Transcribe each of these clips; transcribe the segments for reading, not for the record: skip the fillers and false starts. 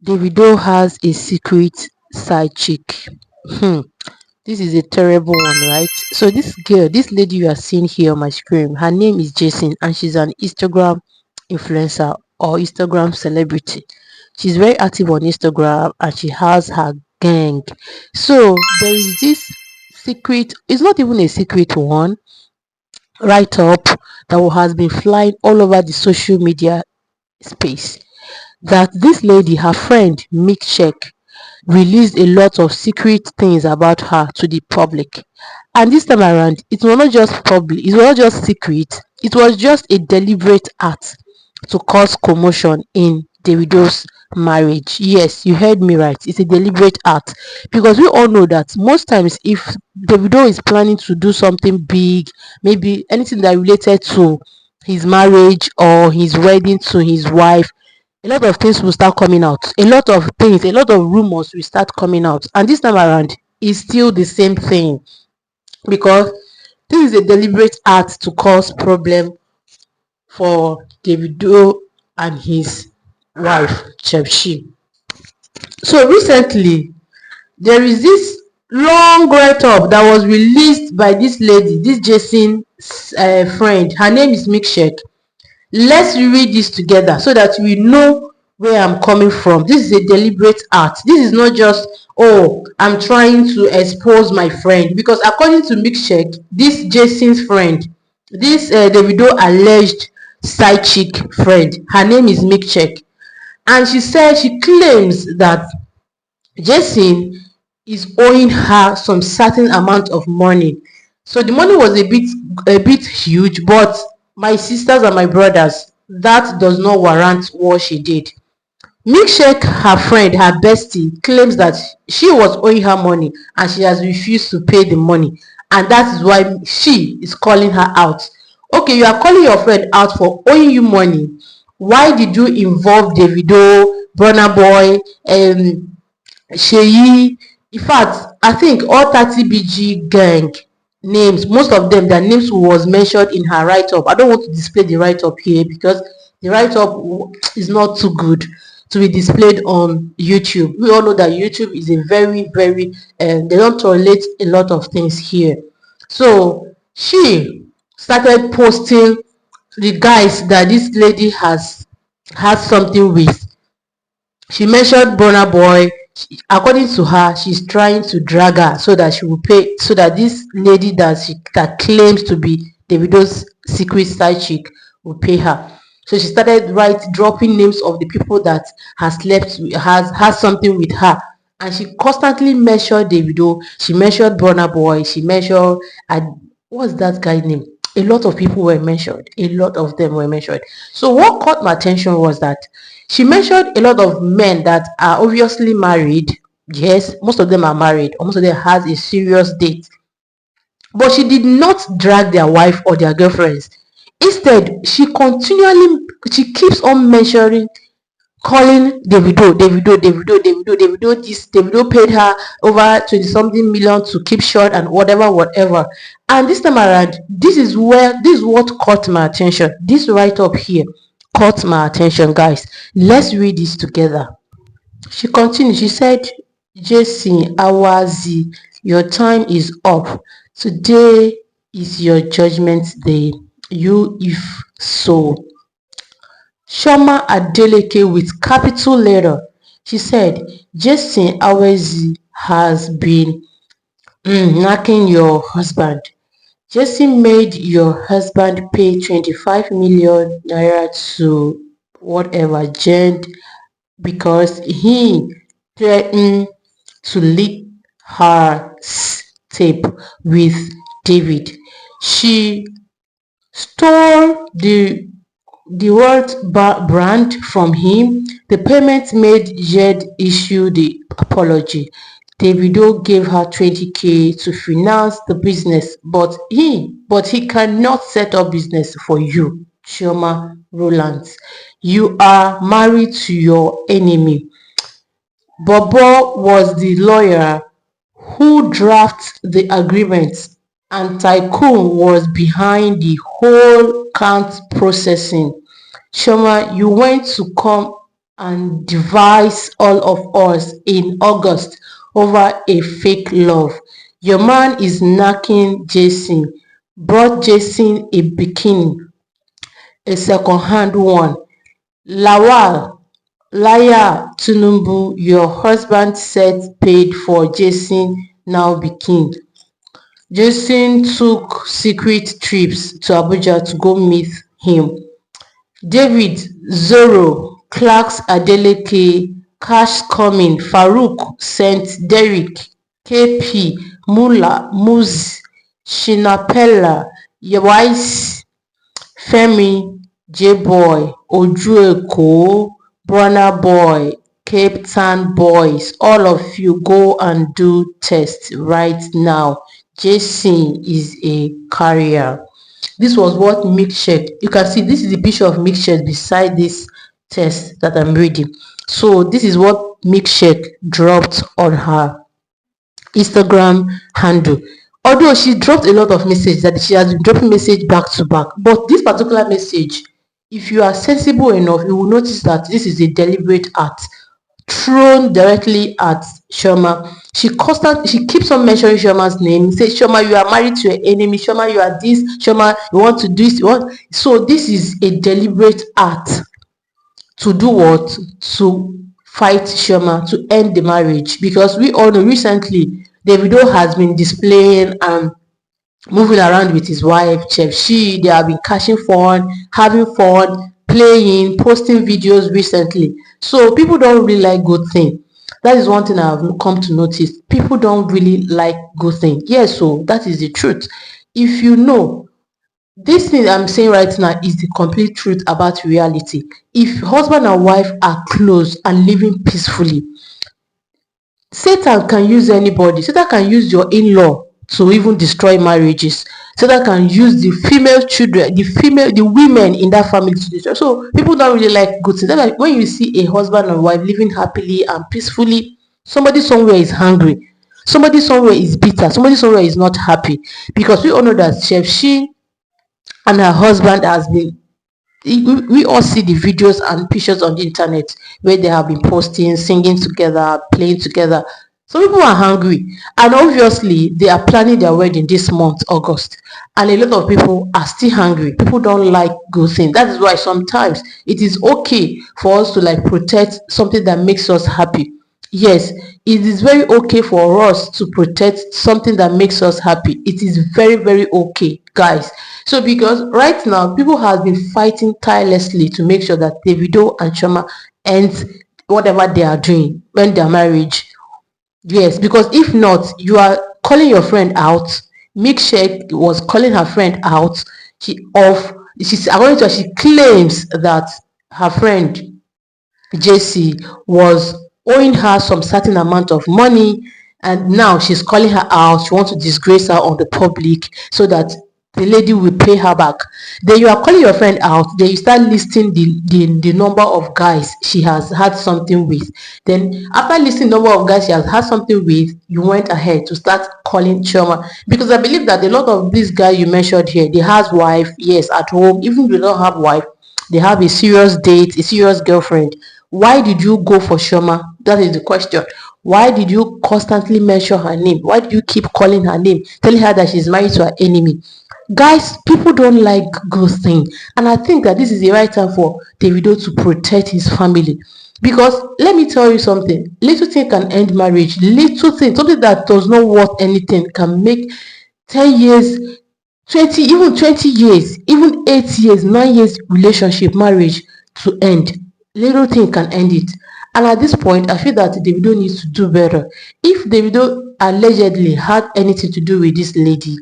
Davido has a secret side chick. Hmm. This is a terrible one, right? So this girl, this lady you are seeing here on my screen, her name is Jason, and she's an Instagram influencer or Instagram celebrity. She's very active on Instagram and she has her gang. So there is this secret, it's not even a secret one, write up that has been flying all over the social media space, that this lady, her friend Mick Check, released a lot of secret things about her to the public. And this time around, it was not just public, it was not just secret, it was just a deliberate act to cause commotion in Davido's marriage. Yes, you heard me right. It's a deliberate act because we all know that most times if Davido is planning to do something big, maybe anything that related to his marriage or his wedding to his wife, a lot of things will start coming out. A lot of things, a lot of rumors will start coming out. And this time around, it's still the same thing because this is a deliberate act to cause problem for Davido and his wife, Chepshi. So recently, there is this long write-up that was released by this lady, this Jason friend. Her name is Milkshake. Let's read this together so that we know where I'm coming from. This is a deliberate act. This is not just, oh, I'm trying to expose my friend. Because according to Milkshake, this Jason's friend, this Davido alleged side chick friend, her name is Milkshake. And she said she claims that Jason is owing her some certain amount of money. So the money was a bit huge, but my sisters and my brothers, that does not warrant what she did. Milkshake, her friend, her bestie, claims that she was owing her money and she has refused to pay the money. And that is why she is calling her out. Okay, you are calling your friend out for owing you money. Why did you involve Davido, Burna Boy, Sheyi? In fact, I think all 30BG gang names, most of them, their names was mentioned in her write-up. I don't want to display the write-up here because the write-up is not too good to be displayed on YouTube. We all know that YouTube is a very, very, they don't tolerate a lot of things here. So she started posting the guys that this lady has something with. She mentioned Burna Boy. According to her, she's trying to drag her so that she will pay, so that this lady that claims to be Davido's secret side chick will pay her. So she started dropping names of the people that has something with her, and she constantly mentioned Davido. She mentioned Burna Boy. She mentioned what's that guy name? A lot of people were mentioned. A lot of them were mentioned. So what caught my attention was that she mentioned a lot of men that are obviously married. Yes, most of them are married. Most of them has a serious date. But she did not drag their wife or their girlfriends. Instead, she keeps on mentioning, calling Davido. This Davido paid her over 20 something million to keep short and whatever. And this time around, this is what caught my attention. This write up here caught my attention, guys. Let's read this together. She continued, she said, Jason Awazi, your time is up. Today is your judgment day. You if so. Chioma Adeleke with capital letter. She said, Jason Awezi has been knacking your husband. Jason made your husband pay 25 million naira to whatever Jen because he threatened to leak her tape with David. She stole the word brand from him. The payment made Jed issue the apology. Davido gave her 20K to finance the business, but he cannot set up business for you, Chioma Rollins. You are married to your enemy. Bobo was the lawyer who drafted the agreement, and Tycoon was behind the whole count processing. Chioma, you went to come. and devise all of us in August over a fake love. Your man is knocking Jason, brought Jason a bikini, a second-hand one. Lawal, liar Tinubu, your husband said paid for Jason now bikini. Jason took secret trips to Abuja to go meet him. David, Zoro, Clarks Adeleke, Cash Coming, Farouk sent Derrick, KP, Mula, Muz, Shinapella, Yewais, Femi, J-Boy, Ojueko, Burna Boy, Cape Town Boys, all of you go and do test right now. Jason is a carrier. This was what milkshake, you can see this is the picture of milkshake beside this test that I'm reading. So this is what milkshake dropped on her Instagram handle. Although she dropped a lot of messages, that she has been dropping message back to back, but this particular message, if you are sensible enough, you will notice that this is a deliberate act thrown directly at Chioma. She keeps on mentioning Chioma's name. Say, Chioma, you are married to your enemy. Chioma, you are this. Chioma, you want to do this. So this is a deliberate act to do what? To fight Chioma, to end the marriage. Because we all know recently Davido has been displaying and moving around with his wife, Chef She. They have been catching fun, having fun, playing, posting videos recently. So people don't really like good thing. That is one thing I've come to notice. People don't really like good thing. Yes, so that is the truth. If you know, this thing I'm saying right now is the complete truth about reality. If husband and wife are close and living peacefully, Satan can use anybody. Satan can use your in-law to even destroy marriages. Satan can use the female children, the women in that family to destroy. So people don't really like good things. That's like when you see a husband and wife living happily and peacefully, somebody somewhere is hungry, somebody somewhere is bitter, somebody somewhere is not happy. Because we all know that Chef She and her husband has been, we all see the videos and pictures on the internet where they have been posting, singing together, playing together. So people are hungry, and obviously they are planning their wedding this month, August, and a lot of people are still hungry. People don't like good things. That is why sometimes it is okay for us to like protect something that makes us happy. Yes, it is very okay for us to protect something that makes us happy. It is very, very okay, guys. So because right now people have been fighting tirelessly to make sure that Davido and Chioma ends whatever they are doing when their marriage. Yes, because if not, you are calling your friend out. Milkshake was calling her friend out. She's according to her, she claims that her friend JC was owing her some certain amount of money, and now she's calling her out. She wants to disgrace her on the public so that the lady will pay her back. Then you are calling your friend out, then you start listing the number of guys she has had something with. Then after listing the number of guys she has had something with, you went ahead to start calling Chioma, because I believe that a lot of these guys you mentioned here, they has wife, yes, at home. Even if they don't have wife, they have a serious date, a serious girlfriend. Why did you go for Shoma? That is the question. Why did you constantly mention her name? Why do you keep calling her name, telling her that she's married to her enemy? Guys, people don't like good things, and I think that this is the right time for Davido to protect his family. Because let me tell you something, little thing can end marriage. Little thing, something that does not worth anything, can make 10 years, 20, even 20 years, even 8 years, 9 years relationship, marriage to end. Little thing can end it. And at this point, I feel that Davido needs to do better. If Davido allegedly had anything to do with this lady,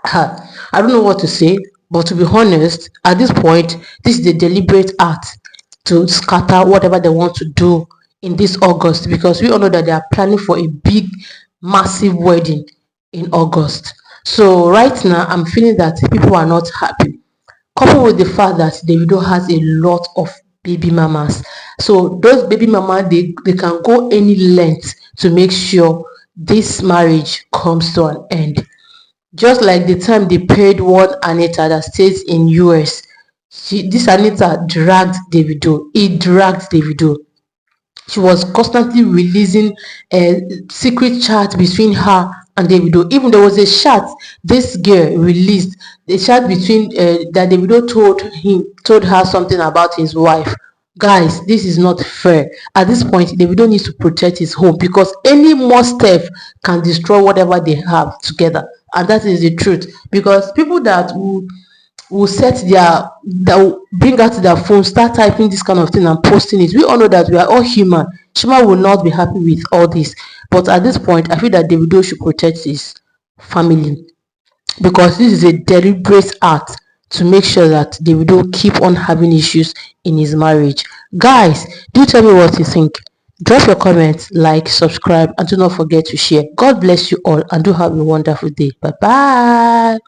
I don't know what to say, but to be honest, at this point, this is a deliberate act to scatter whatever they want to do in this August, because we all know that they are planning for a big, massive wedding in August. So right now, I'm feeling that people are not happy, coupled with the fact that Davido has a lot of baby mamas. So those baby mama, they can go any length to make sure this marriage comes to an end. Just like the time they paid one Anita that stays in US This Anita dragged Davido. He dragged Davido. She was constantly releasing a secret chat between her and Davido. Even there was a chat this girl released, a chat between that Davido told her something about his wife. Guys, this is not fair. At this point, Davido needs to protect his home because any more step can destroy whatever they have together. And that is the truth. Because people that will set their that will bring out their phone, start typing this kind of thing and posting it. We all know that we are all human. Shima will not be happy with all this. But at this point, I feel that Davido should protect his family because this is a deliberate act to make sure that Davido keep on having issues in his marriage. Guys, do tell me what you think. Drop your comments, like, subscribe, and do not forget to share. God bless you all and do have a wonderful day. Bye bye.